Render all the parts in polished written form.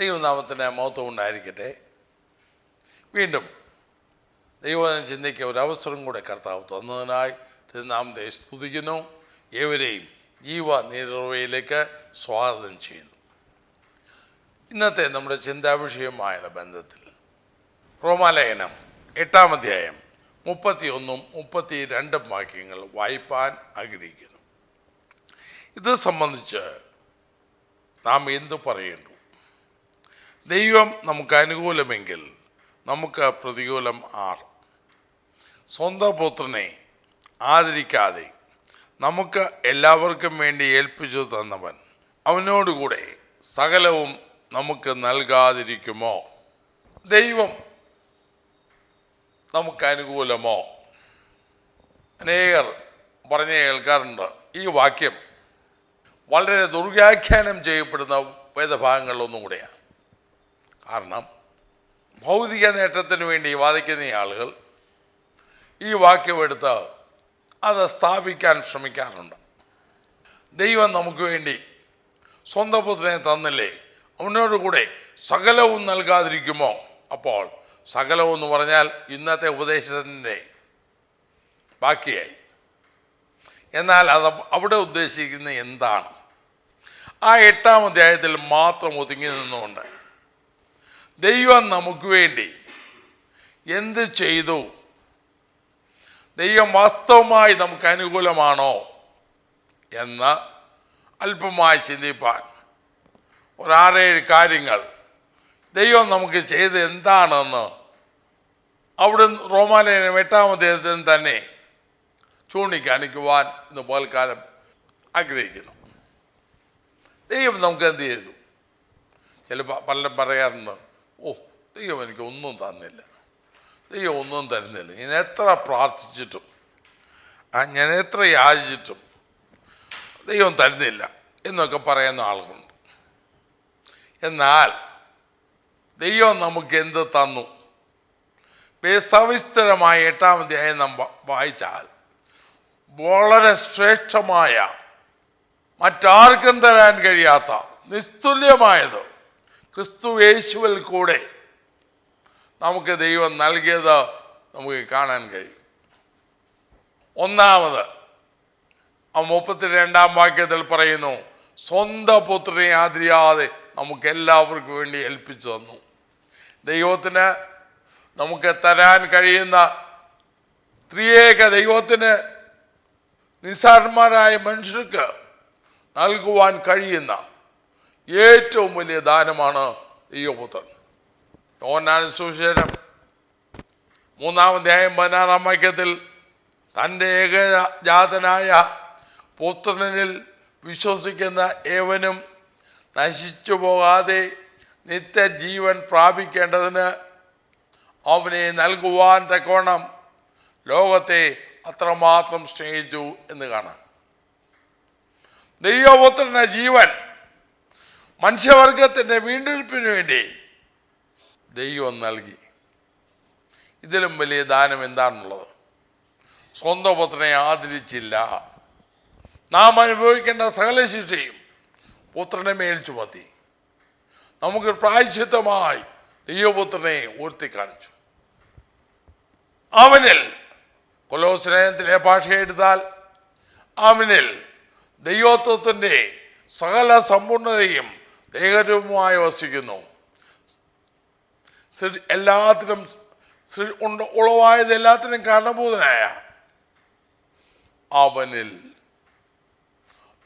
ദൈവനാമത്തിന് മഹത്വം ഉണ്ടായിരിക്കട്ടെ. വീണ്ടും ദൈവവചനം ചിന്തിക്കുക ഒരവസരം കൂടെ കർത്താവ് തന്നതിനായി തിരുനാമത്തെ സ്തുതിക്കുന്നു. ഏവരെയും ജീവ നീർവയിലേക്ക് സ്വാഗതം ചെയ്യുന്നു. ഇന്നത്തെ നമ്മുടെ ചിന്താവിഷയമായ ബന്ധത്തിൽ റോമാലേഖനം 8-ാം അധ്യായം 31-32 വാക്യങ്ങൾ വായിപ്പാൻ ആഗ്രഹിക്കുന്നു. ഇത് സംബന്ധിച്ച് നാം എന്തു പറയേണ്ടു? ദൈവം നമുക്ക് അനുകൂലമെങ്കിൽ നമുക്ക് പ്രതികൂലം ആർ? സ്വന്തം പുത്രനെ ആദരിക്കാതെ നമുക്ക് എല്ലാവർക്കും വേണ്ടി ഏൽപ്പിച്ചു തന്നവൻ അവനോടുകൂടെ സകലവും നമുക്ക് നൽകാതിരിക്കുമോ? ദൈവം നമുക്ക് അനുകൂലമോ? അനേകർ പറഞ്ഞ് കേൾക്കാറുണ്ട്. ഈ വാക്യം വളരെ ദുർവ്യാഖ്യാനം ചെയ്യപ്പെടുന്ന വേദഭാഗങ്ങളിലൊന്നും കൂടെയാണ്. കാരണം ഭൗതിക നേട്ടത്തിന് വേണ്ടി വാദിക്കുന്ന ആളുകൾ ഈ വാക്യം എടുത്ത് അത് സ്ഥാപിക്കാൻ ശ്രമിക്കാറുണ്ട്. ദൈവം നമുക്ക് വേണ്ടി സ്വന്തം പുത്രനെ തന്നില്ലേ, അവനോടുകൂടെ സകലവും നൽകാതിരിക്കുമോ? അപ്പോൾ സകലവും എന്ന് പറഞ്ഞാൽ ഇന്നത്തെ ഉപദേശത്തിൻ്റെ ബാക്കിയായി. എന്നാൽ അത് അവിടെ ഉദ്ദേശിക്കുന്ന എന്താണ്? ആ 8-ാം അധ്യായത്തിൽ മാത്രം ഒതുങ്ങി നിന്നുകൊണ്ട് ദൈവം നമുക്ക് വേണ്ടി എന്ത് ചെയ്തു, ദൈവം വാസ്തവമായി നമുക്ക് അനുകൂലമാണോ എന്ന് അല്പമായി ചിന്തിപ്പാൻ ഒരു 6-7 കാര്യങ്ങൾ ദൈവം നമുക്ക് ചെയ്ത് എന്താണെന്ന് അവിടെ റോമാലേഖനം 8-ാം അധ്യായത്തിൽ തന്നെ ചൂണ്ടിക്കാണിക്കുവാൻ ഇന്ന് പകൽക്കാലം ആഗ്രഹിക്കുന്നു. ദൈവം നമുക്ക് എന്ത് ചെയ്തു? പലരും പറയാറുണ്ട്, ദൈവം എനിക്ക് ഒന്നും തന്നില്ല, ദൈവം ഒന്നും തരുന്നില്ല, ഞാൻ എത്ര പ്രാർത്ഥിച്ചിട്ടും ഞാൻ എത്ര യാചിച്ചിട്ടും ദൈവം തരുന്നില്ല എന്നൊക്കെ പറയുന്ന ആളുകളുണ്ട്. എന്നാൽ ദൈവം നമുക്ക് എന്ത് തന്നു? സവിസ്തരമായ 8-ാം അധ്യായം നാം വായിച്ചാൽ വളരെ ശ്രേഷ്ഠമായ, മറ്റാർക്കും തരാൻ കഴിയാത്ത, നിസ്തുല്യമായത് ക്രിസ്തു യേശുവിൽ കൂടെ നമുക്ക് ദൈവം നൽകിയത് നമുക്ക് കാണാൻ കഴിയും. ഒന്നാമത് 32-ാം വാക്യത്തിൽ പറയുന്നു, സ്വന്തം പുത്രനെ ആദരിയാതെ നമുക്ക് എല്ലാവർക്കും വേണ്ടി ഏൽപ്പിച്ചു തന്നു. ദൈവത്തിന് നമുക്ക് തരാൻ കഴിയുന്ന, ത്രിയേക ദൈവത്തിന് നിസ്സാരന്മാരായ മനുഷ്യർക്ക് നൽകുവാൻ കഴിയുന്ന ഏറ്റവും വലിയ ദാനമാണ് ദൈവപുത്രൻ. യോഹന്നാന്റെ സുവിശേഷം 3-ാം അധ്യായം 16-ാം വാക്യത്തിൽ തൻ്റെ ഏകജാതനായ പുത്രനിൽ വിശ്വസിക്കുന്ന ഏവനും നശിച്ചു പോകാതെ നിത്യജീവൻ പ്രാപിക്കേണ്ടതിന് അവനെ നൽകുവാൻ തക്കവണ്ണം ലോകത്തെ അത്രമാത്രം സ്നേഹിച്ചു എന്ന് കാണാം. ദൈവപുത്രന്റെ ജീവൻ മനുഷ്യവർഗത്തിൻ്റെ വീണ്ടെടുപ്പിന് വേണ്ടി ദൈവം നൽകി. ഇതിലും വലിയ ദാനം എന്താണുള്ളത്? സ്വന്തം പുത്രനെ ആദരിച്ചില്ല. നാം അനുഭവിക്കേണ്ട സകല ശിക്ഷയും പുത്രനെ മേൽ ചുമത്തി നമുക്ക് പ്രായശ്ചിത്തമായി ദൈവപുത്രനെ ഉയർത്തി കാണിച്ചു. അവനിൽ, കൊലോസ്യത്തിലെ ഭാഷ എടുത്താൽ, അവനിൽ ദൈവത്വത്തിൻ്റെ സകല സമ്പൂർണതയും ദേഹരൂപമായി വസിക്കുന്നു. എല്ലാത്തിനും ഉളവായത് എല്ലാത്തിനും കാരണഭൂതനായ അവനിൽ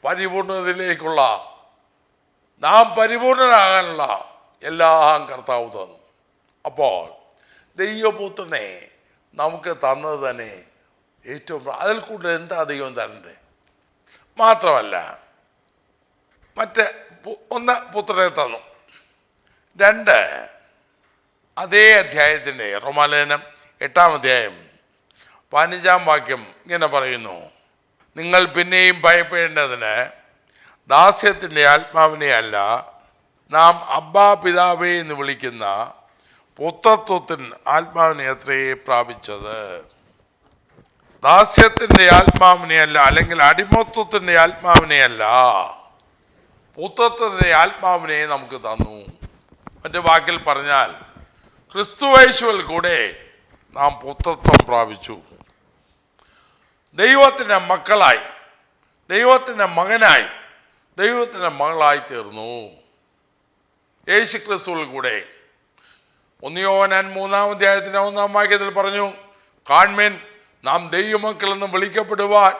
പരിപൂർണതയിലേക്കുള്ള, നാം പരിപൂർണനാകാനുള്ള എല്ലാം കർത്താവ് തന്നു. അപ്പോൾ ദൈവപുത്രനെ നമുക്ക് തന്നത് തന്നെ ഏറ്റവും, അതിൽ കൂടുതൽ എന്താ ദൈവം തരണ്ടേ? മാത്രമല്ല, ഒന്ന് പുത്രനെ തന്നു. 2, അതേ അധ്യായത്തിൻ്റെ റോമാലേഖനം 8-ാം അധ്യായം 15-ാം വാക്യം ഇങ്ങനെ പറയുന്നു, നിങ്ങൾ പിന്നെയും ഭയപ്പെടേണ്ടതിന് ദാസ്യത്തിൻ്റെ ആത്മാവിനെ അല്ല, നാം അബ്ബാ പിതാവേ എന്ന് വിളിക്കുന്ന പുത്രത്വത്തിൻ ആത്മാവിനെ അത്രയേ പ്രാപിച്ചത്. ദാസ്യത്തിൻ്റെ ആത്മാവിനെയല്ല, അല്ലെങ്കിൽ അടിമത്വത്തിൻ്റെ ആത്മാവിനെയല്ല, പുത്രത്വത്തിൻ്റെ ആത്മാവിനെ നമുക്ക് തന്നു. മറ്റു വാക്കിൽ പറഞ്ഞാൽ ക്രിസ്തുയേശുവിൽ കൂടെ നാം പുത്രത്വം പ്രാപിച്ചു. ദൈവത്തിൻ്റെ മക്കളായി, ദൈവത്തിൻ്റെ മകനായി, ദൈവത്തിൻ്റെ മകളായി തീർന്നു യേശു ക്രിസ്തുവിൽ കൂടെ. 1 യോഹന്നാൻ 3-1 പറഞ്ഞു, കാൺമേൻ, നാം ദൈവമക്കളെന്ന് വിളിക്കപ്പെടുവാൻ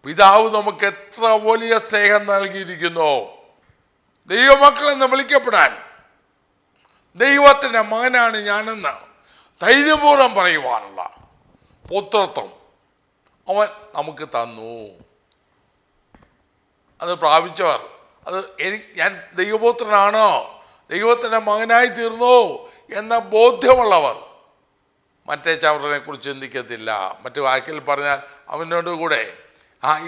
പിതാവ് നമുക്ക് എത്ര വലിയ സ്നേഹം നൽകിയിരിക്കുന്നു. ദൈവമക്കളെന്ന് വിളിക്കപ്പെടാൻ, ദൈവത്തിൻ്റെ മകനാണ് ഞാനെന്ന് ധൈര്യപൂർവ്വം പറയുവാനുള്ള പുത്രത്വം അവൻ നമുക്ക് തന്നു. അത് പ്രാപിച്ചവർ, അത് ഞാൻ ദൈവപുത്രനാണോ, ദൈവത്തിൻ്റെ മകനായി തീർന്നു എന്ന ബോധ്യമുള്ളവർ മറ്റേ ചവറിനെ കുറിച്ച് ചിന്തിക്കത്തില്ല. മറ്റു വാക്കിൽ പറഞ്ഞാൽ അവനോട് കൂടെ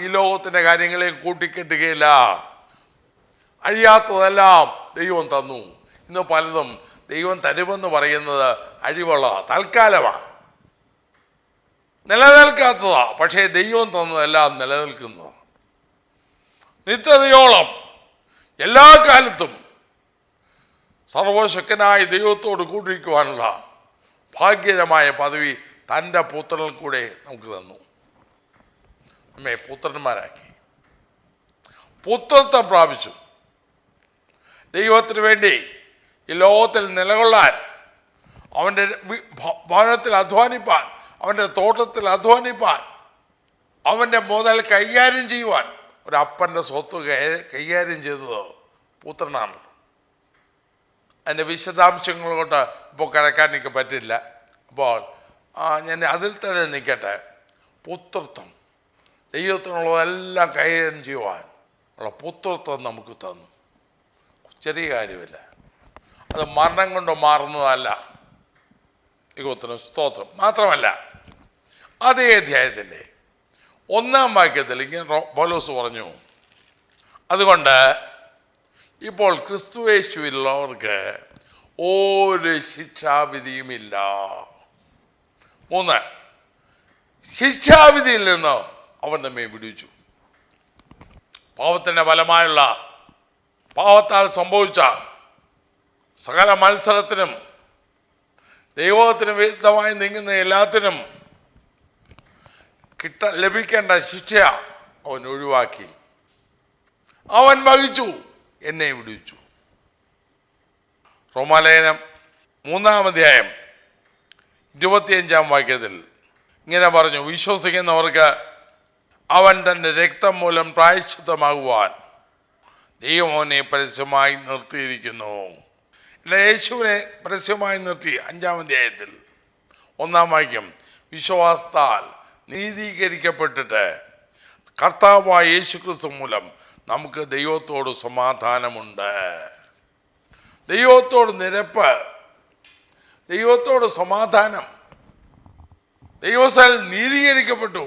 ഈ ലോകത്തിൻ്റെ കാര്യങ്ങളെ കൂട്ടിക്കെട്ടുകയില്ല. അഴിയാത്തതെല്ലാം ദൈവം തന്നു. ഇന്ന് പലതും ദൈവം തരുമെന്ന് പറയുന്നത് അഴിവുള്ള തൽക്കാലമാണ്, നിലനിൽക്കാത്തതാ. പക്ഷേ ദൈവം തന്നതെല്ലാം നിലനിൽക്കുന്നത് നിത്യതയോളം, എല്ലാ കാലത്തും സർവശക്തനായ ദൈവത്തോട് കൂട്ടിരിക്കുവാനുള്ള ഭാഗ്യകരമായ പദവി തൻ്റെ പുത്രനിൽ കൂടെ നമുക്ക് തന്നു. നമ്മെ പുത്രന്മാരാക്കി, പുത്രത്വം പ്രാപിച്ചു. ദൈവത്തിന് വേണ്ടി ഈ ലോകത്തിൽ നിലകൊള്ളാൻ, അവൻ്റെ ഭവനത്തിൽ അധ്വാനിപ്പാൻ, അവൻ്റെ തോട്ടത്തിൽ അധ്വാനിപ്പാൻ, അവൻ്റെ മുതൽ കൈകാര്യം ചെയ്യുവാൻ, ഒരപ്പൻ്റെ സ്വത്ത് കൈകാര്യം ചെയ്തത് പുത്രനാണല്ലോ. അതിൻ്റെ വിശദാംശങ്ങൾ കൊണ്ട് ഇപ്പോൾ കിടക്കാൻ എനിക്ക് പറ്റില്ല. അപ്പോൾ ഞാൻ അതിൽ തന്നെ നിൽക്കട്ടെ. പുത്രത്വം, ദൈവത്തിനുള്ളതെല്ലാം കൈകാര്യം ചെയ്യുവാൻ ഉള്ള പുത്രത്വം നമുക്ക് തന്നു. ചെറിയ കാര്യമില്ല. അത് മരണം കൊണ്ട് മാറുന്നതല്ല. ദൈവത്തിന് സ്തോത്രം. മാത്രമല്ല, അതേ അധ്യായത്തിൻ്റെ 1-ാം വാക്യത്തിൽ ഇങ്ങനെ പൗലോസ് പറഞ്ഞു, അതുകൊണ്ട് ഇപ്പോൾ ക്രിസ്തുയേശുവിലുള്ളവർക്ക് ഒരു ശിക്ഷാവിധിയുമില്ല. 3, ശിക്ഷാവിധിയിൽ നിന്ന് അവൻ നമ്മെ വിടുവിച്ചു. പാപത്തിൻ്റെ ഫലമായുള്ള, പാപത്താൽ സംഭവിച്ച സകല മത്സരത്തിനും, ദൈവത്തിന് വിരുദ്ധമായി നീങ്ങുന്ന എല്ലാത്തിനും ലഭിക്കേണ്ട ശിക്ഷ അവൻ ഒഴിവാക്കി. അവൻ വഹിച്ചു, എന്നെ വിടുവിച്ചു. റോമാലേഖനം 3-ാം അധ്യായം 25-ാം വാക്യത്തിൽ ഇങ്ങനെ പറഞ്ഞു, വിശ്വസിക്കുന്നവർക്ക് അവൻ തൻ്റെ രക്തം മൂലം പ്രായശ്ചിത്തമാകുവാൻ ദൈവം അവനെ പരസ്യമായി നിർത്തിയിരിക്കുന്നു. യേശുവിനെ പരസ്യമായി നിർത്തി. 5-ാം അധ്യായത്തിൽ 1-ാം വാക്യം, വിശ്വാസത്താൽ നീതീകരിക്കപ്പെട്ടിട്ട് കർത്താവായ യേശു ക്രിസ്തു മൂലം നമുക്ക് ദൈവത്തോട് സമാധാനമുണ്ട്. ദൈവത്തോട് നിരപ്പ്, ദൈവത്തോട് സമാധാനം. ദൈവത്താൽ നീതീകരിക്കപ്പെട്ടു.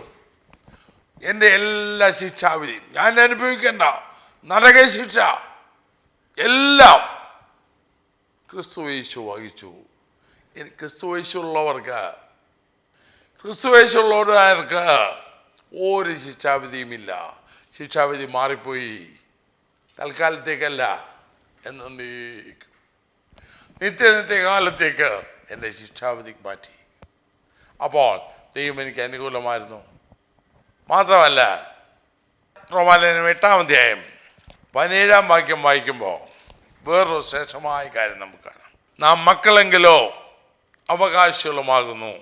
എൻ്റെ എല്ലാ ശിക്ഷാവിധിയും, ഞാൻ അനുഭവിക്കേണ്ട നരക ശിക്ഷ എല്ലാം ക്രിസ്തുയേശു വഹിച്ചു. ക്രിസ്തുയേശുള്ളവർക്ക് ഒരു ശിക്ഷാവിധിയുമില്ല. ശിക്ഷാവിധി മാറിപ്പോയി, തൽക്കാലത്തേക്കല്ല, എന്നേക്കും നിത്യകാലത്തേക്ക് എൻ്റെ ശിക്ഷാവിധി മാറ്റി. അപ്പോൾ ദൈവം എനിക്ക് അനുകൂലമായിരുന്നു. മാത്രമല്ല, റോമാലേഖനം 8-ാം അധ്യായം 17-ാം വാക്യം വായിക്കുമ്പോൾ വേറൊരു ശ്രേഷ്ഠമായ കാര്യം നമുക്ക് കാണാം. നാം മക്കളെങ്കിലോ അവകാശികളുമാകുന്നു.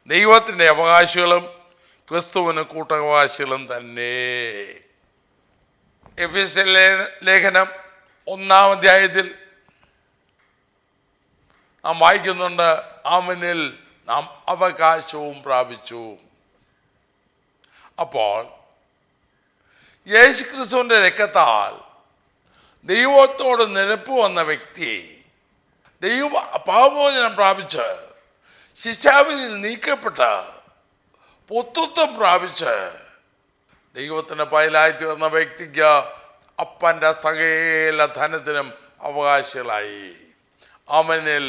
ദൈവത്തിൻ്റെ അവകാശികളും ക്രിസ്തുവിന് കൂട്ടവകാശികളും തന്നെ. എഫെസ്യ ലേഖനം 1-ാം അധ്യായത്തിൽ നാം വായിക്കുന്നുണ്ട്, അവനിൽ നാം അവകാശവും പ്രാപിച്ചു. അപ്പോൾ യേശു ക്രിസ്തുവിൻ്റെ രക്തത്താൽ ദൈവത്തോട് നിരപ്പ് വന്ന വ്യക്തി പാപമോചനം പ്രാപിച്ച് ശിക്ഷാവിധിയിൽ നീക്കപ്പെട്ട പുത്രത്വം പ്രാപിച്ച് ദൈവത്തിൻ്റെ പൈലായി തീർന്ന വ്യക്തിക്ക് അപ്പൻ്റെ സകല ധനത്തിനും അവകാശികളായി. അവനിൽ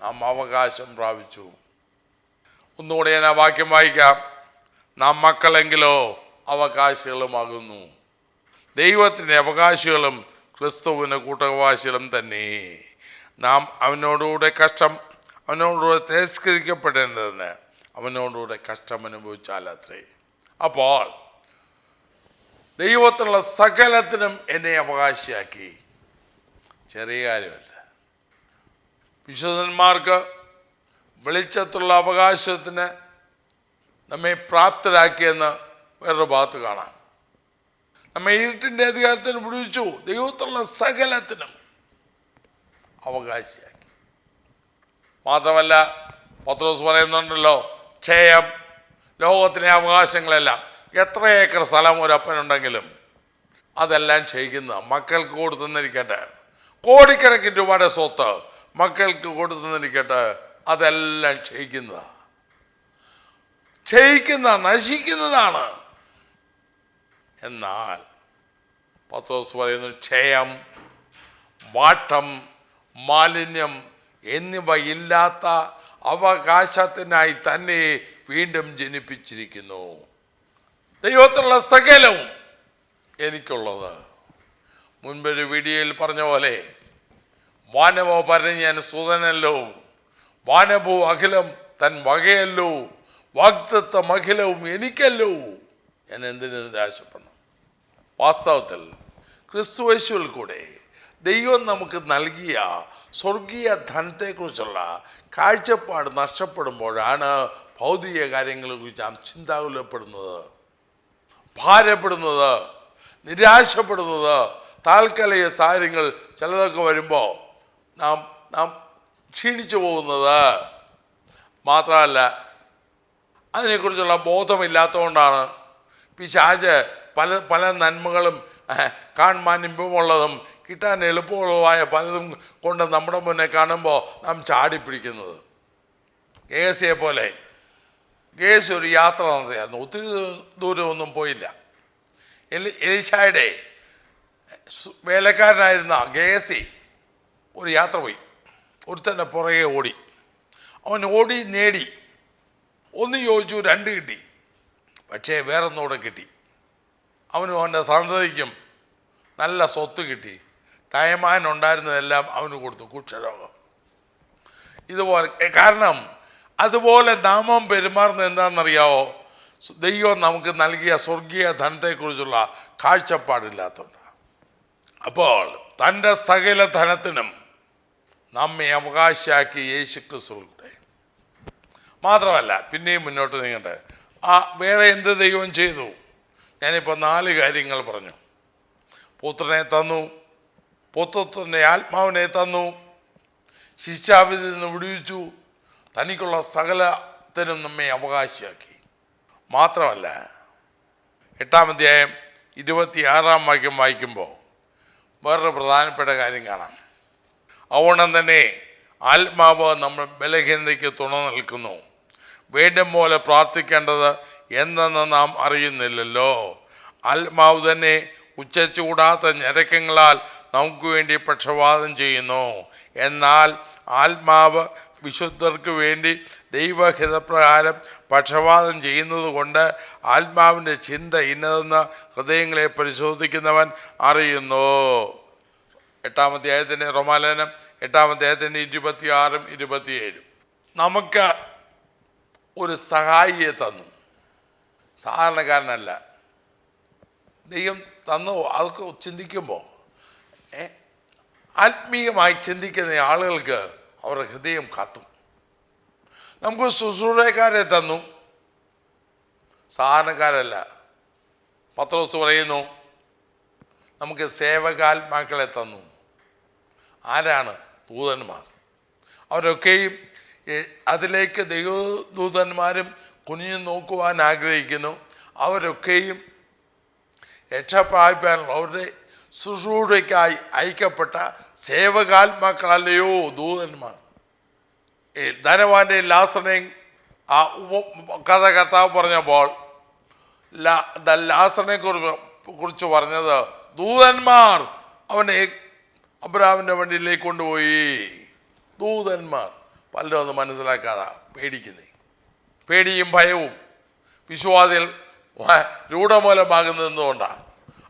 നാം അവകാശം പ്രാപിച്ചു. ഒന്നുകൂടെ ഞാൻ ആ വാക്യം വായിക്കാം. നാം മക്കളെങ്കിലോ അവകാശികളുമാകുന്നു. ദൈവത്തിൻ്റെ അവകാശികളും ക്രിസ്തുവിന് കൂട്ടവകാശികളും തന്നെ. നാം അവനോടുകൂടെ തിരസ്കരിക്കപ്പെടേണ്ടതിന് അവനോടുകൂടെ കഷ്ടം അനുഭവിച്ചാലത്രേ. അപ്പോൾ ദൈവത്തിലുള്ള സകലത്തിനും എന്നെ അവകാശിയാക്കി. ചെറിയ കാര്യമല്ല. വിശുദ്ധന്മാർക്ക് വെളിച്ചത്തുള്ള അവകാശത്തിന് നമ്മെ പ്രാപ്തരാക്കിയെന്ന് വേറൊരു ഭാഗത്ത് കാണാം. നമ്മെ ഇരുട്ടിൻ്റെ അധികാരത്തിന് വിടുവിച്ചു. ദൈവത്തിലുള്ള സകലത്തിനും അവകാശിയാക്കി. മാത്രമല്ല പത്രോസ് പറയുന്നുണ്ടല്ലോ, ക്ഷയം, ലോകത്തിലെ അവകാശങ്ങളെല്ലാം, എത്ര ഏക്കർ സ്ഥലം ഒരപ്പനുണ്ടെങ്കിലും അതെല്ലാം ചെയ്യിക്കുന്ന മക്കൾക്ക് കൊടുത്തുന്നിരിക്കട്ടെ. കോടിക്കണക്കിന് രൂപയുടെ സ്വത്ത് മക്കൾക്ക് കൊടുത്തുന്നിരിക്കട്ടെ, അതെല്ലാം നശിക്കുന്നതാണ്. എന്നാൽ പത്രോസ് പറയുന്നു, ക്ഷയം, വാട്ടം, മാലിന്യം എന്നിവ ഇല്ലാത്ത അവകാശത്തിനായി തന്നെ വീണ്ടും ജനിപ്പിച്ചിരിക്കുന്നു. ദൈവത്തിലുള്ള സകലവും എനിക്കുള്ളത്. മുൻപൊരു വീഡിയോയിൽ പറഞ്ഞ പോലെ, വാനവോ പരഞ്ഞൻ സുതനല്ലോ, വാനഭൂ അഖിലം തൻ വകയല്ലോ, വാഗ്ദത്തം അഖിലവും എനിക്കല്ലോ. ഞാൻ എന്തിനു നിരാശപ്പെടണം? വാസ്തവത്തിൽ ക്രിസ്തുയേശുവിൽ കൂടെ ദൈവം നമുക്ക് നൽകിയ സ്വർഗീയ ധനത്തെക്കുറിച്ചുള്ള കാഴ്ചപ്പാട് നഷ്ടപ്പെടുമ്പോഴാണ് ഭൗതിക കാര്യങ്ങളെക്കുറിച്ച് നാം ചിന്താകുലപ്പെടുന്നത്, ഭാരപ്പെടുന്നത്, നിരാശപ്പെടുന്നത്. താൽക്കാലിക സാഹചര്യങ്ങൾ ചിലതൊക്കെ വരുമ്പോൾ നാം ക്ഷീണിച്ചു പോകുന്നത്. മാത്രമല്ല, അതിനെക്കുറിച്ചുള്ള ബോധമില്ലാത്തതുകൊണ്ടാണ് പിശാച് പല നന്മകളും കാണുവാൻ ഇമ്പമുള്ളതും കിട്ടാൻ എളുപ്പമുള്ളതുമായ പലതും കൊണ്ട് നമ്മുടെ മുന്നേ കാണുമ്പോൾ നാം ചാടിപ്പിടിക്കുന്നത്. ഗേസിയെ പോലെ ഗേസ് ഒരു യാത്ര നടത്തിയായിരുന്നു. ഒത്തിരി ദൂരമൊന്നും പോയില്ല. എലീശായുടെ വേലക്കാരനായിരുന്ന ഗേസി ഒരു യാത്ര പോയി. ഒരുത്തൻ്റെ പുറകെ ഓടി. അവൻ ഓടി നേടി. ഒന്ന് ചോദിച്ചു, 2 കിട്ടി. പക്ഷേ വേറൊന്നുകൂടെ കിട്ടി. അവനും അവൻ്റെ സന്തതിക്കും നല്ല സ്വത്ത് കിട്ടി. തയമാൻ ഉണ്ടായിരുന്നതെല്ലാം അവന് കൊടുത്തു, കുഷ്ഠരോഗം. ഇതുപോലെ കാരണം അതുപോലെ നാമം പെരുമാറുന്നത് എന്താണെന്നറിയാവോ? ദൈവം നമുക്ക് നൽകിയ സ്വർഗീയ ധനത്തെക്കുറിച്ചുള്ള കാഴ്ചപ്പാടില്ലാത്തതുകൊണ്ട്. അപ്പോൾ തൻ്റെ സകല ധനത്തിനും നമ്മെ അവകാശിയാക്കി യേശുക്രിസ്തുവിലൂടെ. മാത്രമല്ല, പിന്നെയും മുന്നോട്ട് നീങ്ങട്ടെ. വേറെ എന്ത് ദൈവം ചെയ്തു? ഞാനിപ്പോൾ 4 കാര്യങ്ങൾ പറഞ്ഞു. പുത്രനെ തന്നു, പുത്രത്തിൻ്റെ ആത്മാവിനെ തന്നു, ശിക്ഷാവിധിയിൽ നിന്ന് വിടുവിച്ചു, തനിക്കുള്ള സകലത്തിനും നമ്മെ അവകാശിയാക്കി. മാത്രമല്ല, 8-ാം അധ്യായം 26-ാം വാക്യം വായിക്കുമ്പോൾ വേറൊരു പ്രധാനപ്പെട്ട കാര്യം കാണാം. അതുകൊണ്ട് തന്നെ ആത്മാവ് നമ്മൾ ബലഹീനതയ്ക്ക് തുണ നിൽക്കുന്നു. വേണ്ടും പോലെ പ്രാർത്ഥിക്കേണ്ടത് എന്തെന്ന് നാം അറിയുന്നില്ലല്ലോ. ആത്മാവ് തന്നെ ഉച്ചച്ചുകൂടാത്ത ഞരക്കങ്ങളാൽ നമുക്ക് വേണ്ടി പക്ഷപാതം ചെയ്യുന്നു. എന്നാൽ ആത്മാവ് വിശുദ്ധർക്ക് വേണ്ടി ദൈവഹിതപ്രകാരം പക്ഷപാതം ചെയ്യുന്നത് കൊണ്ട് ആത്മാവിൻ്റെ ചിന്ത ഇന്നതെന്ന് ഹൃദയങ്ങളെ പരിശോധിക്കുന്നവൻ അറിയുന്നു. 8-ാം അധ്യായത്തിൻ്റെ റോമാലേഖനം 8-ാം അധ്യായത്തിൻ്റെ 26-ഉം 27-ഉം നമുക്ക് ഒരു സഹായിയെ തന്നു. സാധാരണക്കാരനല്ല, ദൈവം തന്നു. അതൊക്കെ ചിന്തിക്കുമ്പോൾ ആത്മീയമായി ചിന്തിക്കുന്ന ആളുകൾക്ക് അവരുടെ ഹൃദയം കത്തും. നമുക്ക് ശുശ്രൂഷക്കാരെ തന്നു, സാധാരണക്കാരല്ല. പത്രോസ് പറയുന്നു, നമുക്ക് സേവകാത്മാക്കളെ തന്നു. ആരാണ്? ദൂതന്മാർ. അവരൊക്കെയും അതിലേക്ക് ദൈവദൂതന്മാരും കുനിഞ്ഞു നോക്കുവാൻ ആഗ്രഹിക്കുന്നു. അവരൊക്കെയും രക്ഷപ്രാപിക്കാനുള്ള അവരുടെ ശുശ്രൂഷയ്ക്കായി അയക്കപ്പെട്ട സേവകാത്മാക്കളല്ലയോ ദൂതന്മാർ. ധനവാന്റെ ലാസറിനെയും ആ കഥ കർത്താവ് പറഞ്ഞപ്പോൾ ലാസറിനെ കുറിച്ച് പറഞ്ഞത്, ദൂതന്മാർ അവനെ അബ്രാഹാമിൻ്റെ വണ്ടിയിലേക്ക് കൊണ്ടുപോയി. ദൂതന്മാർ. പലരും ഒന്ന് മനസ്സിലാക്കാതെ പേടിക്കുന്നേ. പേടിയും ഭയവും വിശ്വാസികൾ രൂഢമൂലമാകുന്നതുകൊണ്ടാണ്.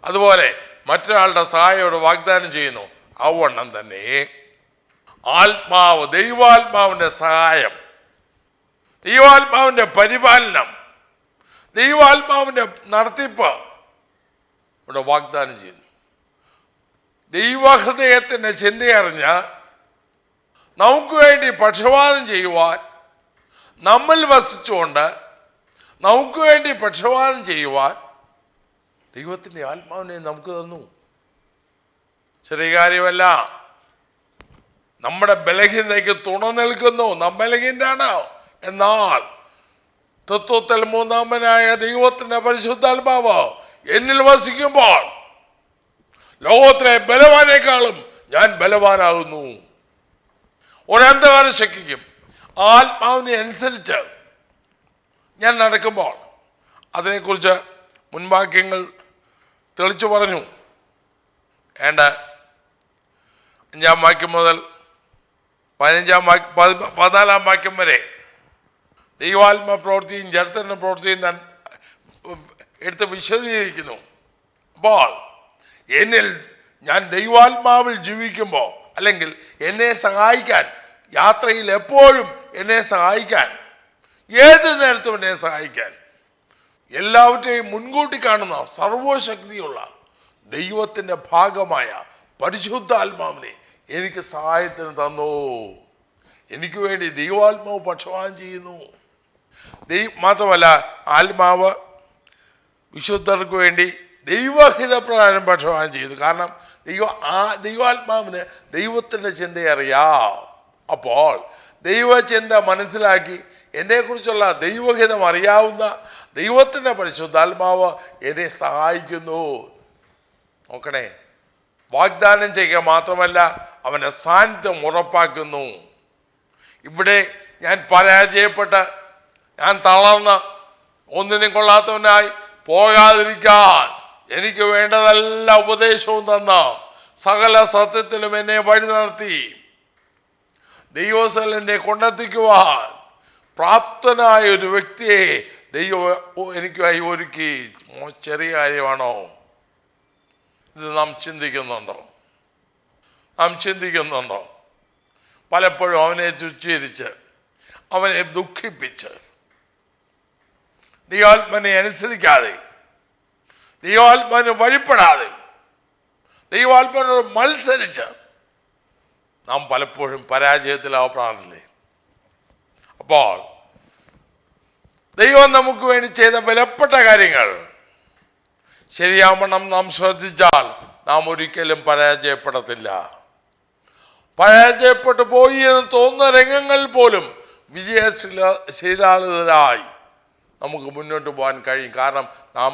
അതുപോലെ മറ്റൊരാളുടെ സഹായോട് വാഗ്ദാനം ചെയ്യുന്നു. അവണ്ണം തന്നെ ആത്മാവ്, ദൈവാത്മാവിൻ്റെ സഹായം, ദൈവാത്മാവിൻ്റെ പരിപാലനം, ദൈവാത്മാവിൻ്റെ നടത്തിപ്പ് ഇവിടെ വാഗ്ദാനം ചെയ്യുന്നു. ദൈവഹൃദയത്തിൻ്റെ ചിന്തയറിഞ്ഞ് നമുക്ക് വേണ്ടി പക്ഷപാതം ചെയ്യുവാൻ നമ്മിൽ വസിച്ചുകൊണ്ട് നമുക്ക് വേണ്ടി പക്ഷപാതം ചെയ്യുവാൻ ദൈവത്തിൻ്റെ ആത്മാവിനെ നമുക്ക് തന്നു. ചെറിയ കാര്യമല്ല. നമ്മുടെ ബലഹീനതയ്ക്ക് തുണ നിൽക്കുന്നു. നാം ബലഹീനരാണ്. എന്നാൽ തത്വത്തിൽ മൂന്നാമനായ ദൈവത്തിൻ്റെ പരിശുദ്ധാത്മാവ് എന്നിൽ വസിക്കുമ്പോൾ ലോകത്തിലെ ബലവാനേക്കാളും ഞാൻ ബലവാനാകുന്നു. ഒരന്ധകാര ശക്തിക്കും ആത്മാവിനെ അനുസരിച്ച് ഞാൻ നടക്കുമ്പോൾ, അതിനെക്കുറിച്ച് മുൻവാക്യങ്ങൾ തെളിച്ചു പറഞ്ഞു. 5-ാം വാക്യം മുതൽ 14-ാം വാക്യം വരെ ദൈവാത്മ പ്രവൃത്തിയും ജഡത്തിൻ്റെ പ്രവൃത്തിയും താൻ എടുത്ത് വിശദീകരിക്കുന്നു. അപ്പോൾ എന്നിൽ ഞാൻ ദൈവാത്മാവിൽ ജീവിക്കുമ്പോൾ, അല്ലെങ്കിൽ എന്നെ സഹായിക്കാൻ, യാത്രയിൽ എപ്പോഴും എന്നെ സഹായിക്കാൻ, ഏത് നേരത്തും എന്നെ സഹായിക്കാൻ, എല്ലാവരെയും മുൻകൂട്ടി കാണുന്ന സർവശക്തിയുള്ള ദൈവത്തിൻ്റെ ഭാഗമായ പരിശുദ്ധാത്മാവിനെ എനിക്ക് സഹായത്തിന് തന്നു. എനിക്ക് വേണ്ടി ദൈവാത്മാവ് പക്ഷപാതം ചെയ്യുന്നു. മാത്രമല്ല, ആത്മാവ് വിശുദ്ധർക്ക് വേണ്ടി ദൈവഹിതപ്രകാരം പക്ഷപാതം ചെയ്തു. കാരണം ദൈവാത്മാവിന് ദൈവത്തിൻ്റെ ചിന്തയറിയാം. അപ്പോൾ ദൈവചിന്ത മനസ്സിലാക്കി എന്നെക്കുറിച്ചുള്ള ദൈവഹിതം അറിയാവുന്ന ദൈവത്തിൻ്റെ പരിശുദ്ധാത്മാവ് എന്നെ സഹായിക്കുന്നു. നോക്കണേ, വാഗ്ദാനം ചെയ്യുക മാത്രമല്ല, അവൻ്റെ സാന്നിധ്യം ഉറപ്പാക്കുന്നു. ഇവിടെ ഞാൻ പരാജയപ്പെട്ട്, ഞാൻ തളർന്ന് ഒന്നിനും കൊള്ളാത്തവനായി പോകാതിരിക്കാൻ എനിക്ക് വേണ്ടതെല്ലാ ഉപദേശവും തന്ന സകല സത്യത്തിലും എന്നെ വഴി നടത്തി ദൈവസ്ഥലനെ കൊണ്ടെത്തിക്കുവാൻ പ്രാപ്തനായ ഒരു വ്യക്തിയെ ദൈവം എനിക്കായി ഒരുക്കി. ചെറിയ കാര്യമാണോ ഇത്? നാം ചിന്തിക്കുന്നുണ്ടോ? പലപ്പോഴും അവനെ തുച്ഛീകരിച്ച്, അവനെ ദുഃഖിപ്പിച്ച്, ദൈവാത്മാവിനെ അനുസരിക്കാതെ, ദൈവാത്മാവിന് വഴിപ്പെടാതെ, ദൈവാത്മാവിനോട് മത്സരിച്ച് നാം പലപ്പോഴും പരാജയത്തിലാവപ്പെടാറില്ലേ? അപ്പോൾ ദൈവം നമുക്ക് വേണ്ടി ചെയ്ത വിലപ്പെട്ട കാര്യങ്ങൾ ശരിയാവണ്ണം നാം ശ്രദ്ധിച്ചാൽ നാം ഒരിക്കലും പരാജയപ്പെടത്തില്ല. പരാജയപ്പെട്ടു പോയി എന്ന് തോന്നുന്ന രംഗങ്ങളിൽ പോലും വിജയശീലാളിതരായി നമുക്ക് മുന്നോട്ട് പോകാൻ കഴിയും. കാരണം നാം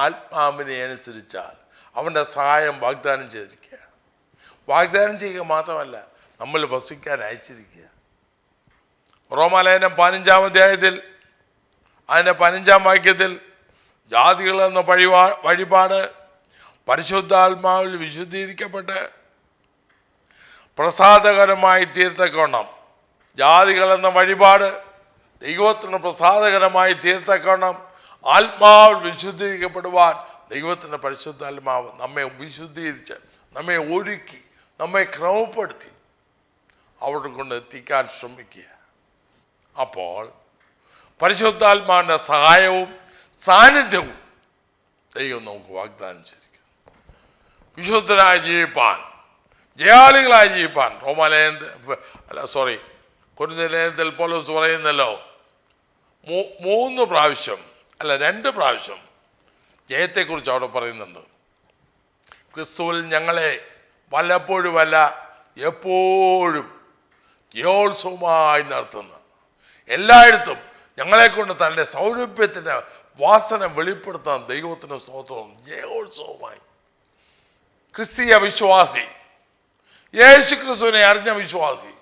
ആത്മാവിനെ അനുസരിച്ചാൽ അവൻ്റെ സഹായം വാഗ്ദാനം ചെയ്തിരിക്കുക. വാഗ്ദാനം ചെയ്യുക മാത്രമല്ല, നമ്മൾ വസിക്കാൻ അയച്ചിരിക്കുക. റോമാലേഖനം 15-ാം അധ്യായത്തിൽ അതിൻ്റെ 15-ാം വാക്യത്തിൽ ജാതികളെന്ന വഴിപാട് പരിശുദ്ധാത്മാവിൽ വിശുദ്ധീകരിക്കപ്പെട്ട് പ്രസാദകരമായി തീർത്തക്കോണം. ജാതികളെന്ന വഴിപാട് ദൈവത്തിന് പ്രസാദകരമായി തീർത്തക്കോണം ആത്മാവിൽ വിശുദ്ധീകരിക്കപ്പെടുവാൻ ദൈവത്തിൻ്റെ പരിശുദ്ധാത്മാവ് നമ്മെ വിശുദ്ധീകരിച്ച്, നമ്മെ ഒരുക്കി, നമ്മെ ക്രമപ്പെടുത്തി അവിടെ കൊണ്ട് എത്തിക്കാൻ ശ്രമിക്കുക. അപ്പോൾ പരിശുദ്ധാത്മാവിൻ്റെ സഹായവും സാന്നിധ്യവും ദൈവം നമുക്ക് വാഗ്ദാനം ചെയ്തിരിക്കുന്നു. വിശുദ്ധരായി ജീവിപ്പാൻ, ജയാളികളായി ജീവിപ്പാൻ കൊരിന്ത്യർ ലേഖനത്തിൽ പൗലോസ് പറയുന്നല്ലോ, 2 പ്രാവശ്യം ജയത്തെക്കുറിച്ച് അവിടെ പറയുന്നുണ്ട്. ക്രിസ്തുവിൽ ഞങ്ങളെ വല്ലപ്പോഴുമല്ല എപ്പോഴും ജയോത്സവമായി നടത്തുന്നു. എല്ലായിടത്തും ഞങ്ങളെക്കൊണ്ട് തൻ്റെ സൗരഭ്യത്തിൻ്റെ വാസന വെളിപ്പെടുത്താൻ ദൈവത്തിന് സ്തോത്രം. ജയോത്സവമായി ക്രിസ്തീയ വിശ്വാസി, യേശു ക്രിസ്തുവിനെ അറിഞ്ഞ വിശ്വാസി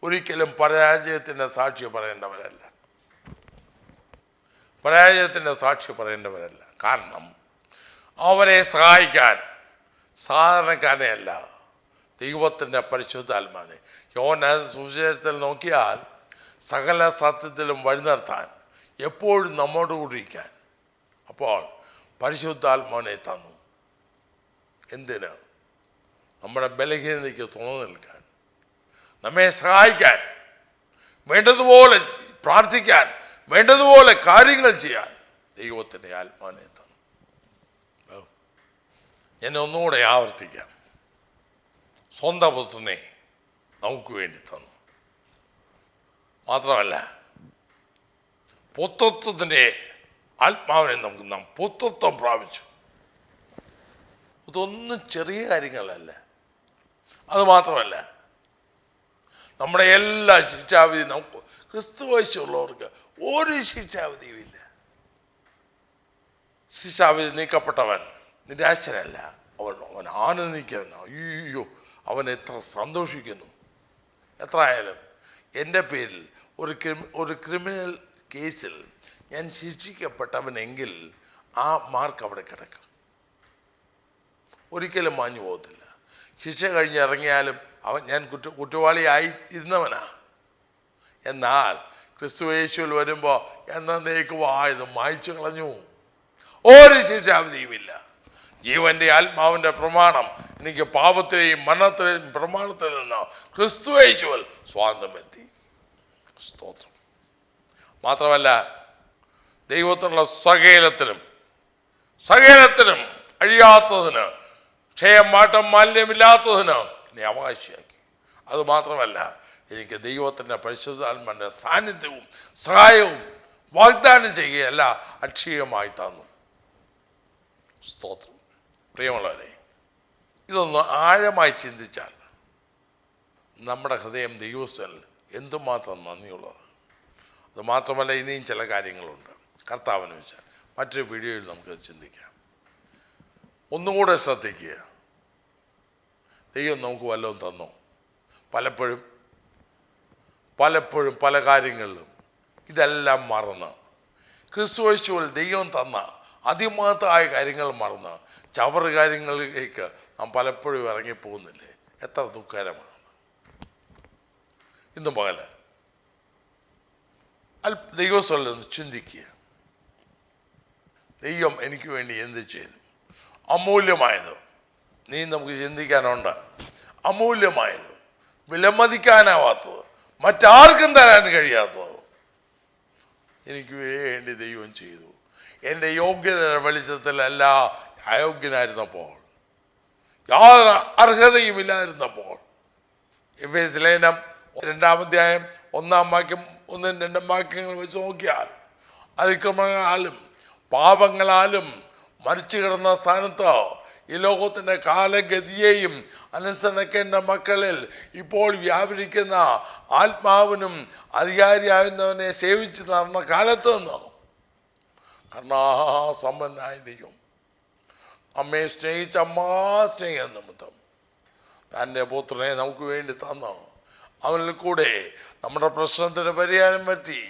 ഒരിക്കലും പരാജയത്തിൻ്റെ സാക്ഷി പറയേണ്ടവരല്ല. കാരണം അവരെ സഹായിക്കാൻ സാധാരണക്കാരനെയല്ല, ദൈവത്തിൻ്റെ പരിശുദ്ധാത്മാവിനെ. യോഹന്നാൻ സുവിശേഷത്തിൽ നോക്കിയാൽ സകല സത്യത്തിലും വഴി നിർത്താൻ, എപ്പോഴും നമ്മോട് കൂടിയിരിക്കാൻ. അപ്പോൾ പരിശുദ്ധാത്മാവിനെ തന്നു. എന്തിന്? നമ്മുടെ ബലഹീനതയ്ക്ക് തുണ നിൽക്കാൻ, നമ്മെ സഹായിക്കാൻ, വേണ്ടതുപോലെ പ്രാർത്ഥിക്കാൻ, വേണ്ടതുപോലെ കാര്യങ്ങൾ ചെയ്യാൻ ദൈവത്തിൻ്റെ ആത്മാവിനെ തന്നു. എന്നെ ഒന്നുകൂടെ ആവർത്തിക്കാം. സ്വന്തം പുത്രനെ നമുക്ക് വേണ്ടി തന്നു. മാത്രമല്ല, പുത്രത്വത്തിൻ്റെ ആത്മാവിനെ നാം പുത്രത്വം പ്രാപിച്ചു. ഇതൊന്നും ചെറിയ കാര്യങ്ങളല്ല. അത് മാത്രമല്ല, നമ്മുടെ എല്ലാ ശിക്ഷാവിധിയും നമുക്ക് ക്രിസ്തുവേശുള്ളവർക്ക് ഒരു ശിക്ഷാവിധിയും ഇല്ല. ശിക്ഷാവിധി നീക്കപ്പെട്ടവൻ നിരാശനല്ല, അവൻ ആനന്ദിക്കുന്നു. അയ്യോ, അവൻ എത്ര സന്തോഷിക്കുന്നു. എത്ര ആയാലും എൻ്റെ പേരിൽ ഒരു ക്രിമിനൽ കേസിൽ ഞാൻ ശിക്ഷിക്കപ്പെട്ടവനെങ്കിൽ ആ മാർക്ക് അവിടെ കിടക്കും, ഒരിക്കലും മാഞ്ഞു പോകത്തില്ല. ശിക്ഷ കഴിഞ്ഞിറങ്ങിയാലും ഞാൻ കുറ്റവാളിയായി ഇരുന്നവനാ. എന്നാൽ ക്രിസ്തുയേശുവിൽ വരുമ്പോൾ എന്നേക്കുവായത് മായ്ച്ചു കളഞ്ഞു. ഒരു ശിക്ഷാവിധിയുമില്ല. ജീവന്റെ ആത്മാവിൻ്റെ പ്രമാണം എനിക്ക് പാപത്തിലെയും മരണത്തിലെയും പ്രമാണത്തിൽ നിന്ന് ക്രിസ്തുയേശുവിൽ സ്വാതന്ത്ര്യം വരുത്തി. സ്തോത്രം. മാത്രമല്ല, ദൈവത്തിനുള്ള സകലത്തിനും അഴിയാത്തതിന്, ക്ഷയം മാറ്റം മാലിന്യമില്ലാത്തതിന് എന്നെ അവകാശിയാക്കി. അതുമാത്രമല്ല, എനിക്ക് ദൈവത്തിൻ്റെ പരിശുദ്ധാത്മാവിൻ്റെ സാന്നിധ്യവും സഹായവും വാഗ്ദാനം ചെയ്യുകയല്ല, അക്ഷയമായി തന്നു. സ്തോത്രം. പ്രിയമുള്ളവരെ, ഇതൊന്ന് ആഴമായി ചിന്തിച്ചാൽ നമ്മുടെ ഹൃദയം ദൈവസ്ഥനിൽ എന്തുമാത്രം നന്ദിയുള്ളത്. അത് മാത്രമല്ല, ഇനിയും ചില കാര്യങ്ങളുണ്ട്. കർത്താവിനെ വെച്ചാൽ മറ്റൊരു വീഡിയോയിൽ നമുക്ക് ചിന്തിക്കാം. ഒന്നുകൂടെ ശ്രദ്ധിക്കുക. ദൈവം നമുക്ക് വല്ലതും തന്നു. പലപ്പോഴും പല കാര്യങ്ങളിലും ഇതെല്ലാം മറന്ന്, ക്രിസ്തുയേശുവിൽ ദൈവം തന്ന അതിമഹത്തായ കാര്യങ്ങൾ മറന്ന് ചവറ് കാര്യങ്ങളിലേക്ക് നാം പലപ്പോഴും ഇറങ്ങിപ്പോകുന്നില്ലേ? എത്ര ദുഃഖകരമാണ്. ഇന്ന് പകല് ദൈവസ്ഥലിൽ നിന്ന് ചിന്തിക്കുക. ദൈവം എനിക്ക് വേണ്ടി എന്ത് ചെയ്തു? അമൂല്യമായത് നമുക്ക് ചിന്തിക്കാനുണ്ട്. അമൂല്യമായത്, വിലമതിക്കാനാവാത്തത്, മറ്റാർക്കും തരാൻ കഴിയാത്തത് എനിക്ക് വേണ്ടി ദൈവം ചെയ്തു. എൻ്റെ യോഗ്യതയുടെ വെളിച്ചത്തിലല്ല, അയോഗ്യനായിരുന്നപ്പോൾ, യാതൊരു അർഹതയുമില്ലായിരുന്നപ്പോൾ. എഫേസ്യ ലേഖനം 2-ാം അധ്യായം 1-ാം വാക്യം 1-2 വാക്യങ്ങൾ വെച്ച് നോക്കിയാൽ, അതിക്രമങ്ങളാലും പാപങ്ങളാലും മരിച്ചു കിടന്ന സ്ഥാനത്ത് ഈ ലോകത്തിൻ്റെ കാലഗതിയെയും അനുസരിക്കേണ്ട മക്കളിൽ ഇപ്പോൾ വ്യാപരിക്കുന്ന ആത്മാവിനും അധികാരിയാകുന്നവനെ സേവിച്ച് നടന്ന കാലത്ത് നിന്ന് കരുണാസമ്പന്നനായ ദൈവം നമ്മെ സ്നേഹിച്ച സ്നേഹം നിമിത്തം തൻ്റെ പുത്രനെ നമുക്ക് വേണ്ടി തന്നു. അവനിൽ കൂടെ നമ്മുടെ പ്രശ്നത്തിന് പരിഹാരം പറ്റി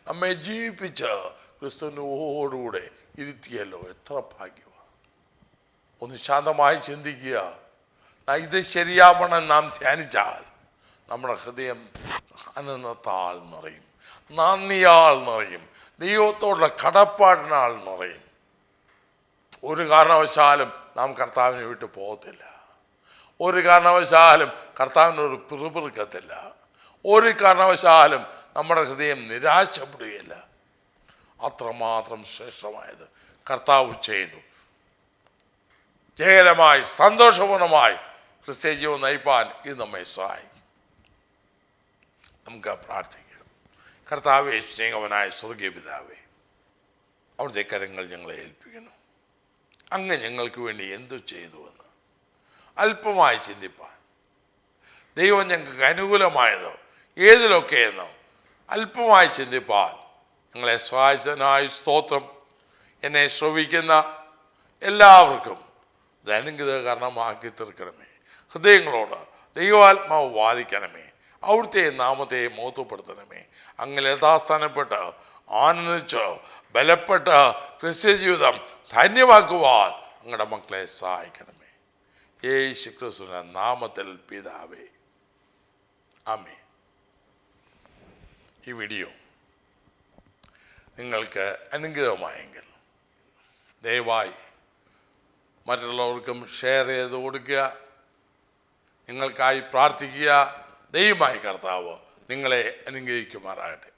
നമ്മെ ജീവിപ്പിച്ച് ക്രിസ്തുവിനോടുകൂടെ ഇരുത്തിയല്ലോ. എത്ര ഭാഗ്യമാണ്. ഒന്ന് ശാന്തമായി ചിന്തിക്കുക. ഇത് ശരിയാവണം നാം ധ്യാനിച്ചാൽ നമ്മുടെ ഹൃദയം ആനന്ദത്താൽ നിറയും, നന്ദിയാൽ നിറയും, ദൈവത്തോടുള്ള കടപ്പാടിനാൽ നിറയും. ഒരു കാരണവശാലും നാം കർത്താവിനെ വിട്ട് പോകത്തില്ല. ഒരു കാരണവശാലും കർത്താവിനൊരു പിറുപിറുക്കത്തില്ല. ഒരു കാരണവശാലും നമ്മുടെ ഹൃദയം നിരാശപ്പെടുകയില്ല. അത്രമാത്രം ശ്രേഷ്ഠമായത് കർത്താവ് ചെയ്തു. ജയകരമായി സന്തോഷപൂർണമായി ക്രിസ്ത്യ ജീവിതം നയിപ്പാൻ ഇത് നമ്മെ സഹായിക്കും. നമുക്ക് പ്രാർത്ഥിക്കാം. കർത്താവേ, സ്നേഹവനായ സ്വർഗീയ പിതാവേ, അവിടുത്തെ കരങ്ങൾ ഞങ്ങളെ ഏൽപ്പിക്കുന്നു. അങ്ങ് ഞങ്ങൾക്ക് വേണ്ടി എന്തു ചെയ്തുവെന്ന് അല്പമായി ചിന്തിപ്പാൻ, ദൈവം ഞങ്ങൾക്ക് അനുകൂലമായതോ ഏതിലൊക്കെയെന്നോ അല്പമായി ചിന്തിപ്പാൻ ഞങ്ങളെ സഹായിച്ചതിനായി സ്തോത്രം. എന്നെ ശ്രവിക്കുന്ന എല്ലാവർക്കും ഇത് അനുഗ്രഹകരണമാക്കി തീർക്കണമേ. ഹൃദയങ്ങളോട് ദൈവാത്മാവ് വാദിക്കണമേ. അവിടുത്തെ നാമത്തെ മഹത്വപ്പെടുത്തണമേ. അങ്ങനെ യഥാസ്ഥാനപ്പെട്ട് ആനന്ദിച്ച് ബലപ്പെട്ട് ക്രിസ്ത്യ ജീവിതം ധന്യമാക്കുവാൻ ഞങ്ങളുടെ മക്കളെ സഹായിക്കണമേ. യേശു ക്രിസ്തുവിന്റെ നാമത്തിൽ പിതാവേ, ആമേൻ. ഈ വീഡിയോ നിങ്ങൾക്ക് അനുഗ്രഹമായെങ്കിൽ ദയവായി മറ്റുള്ളവർക്കും ഷെയർ ചെയ്ത് കൊടുക്കുക. നിങ്ങൾക്കായി പ്രാർത്ഥിക്കുക. ദൈവമായ കർത്താവ് നിങ്ങളെ അനുഗ്രഹിക്കുമാറാകട്ടെ.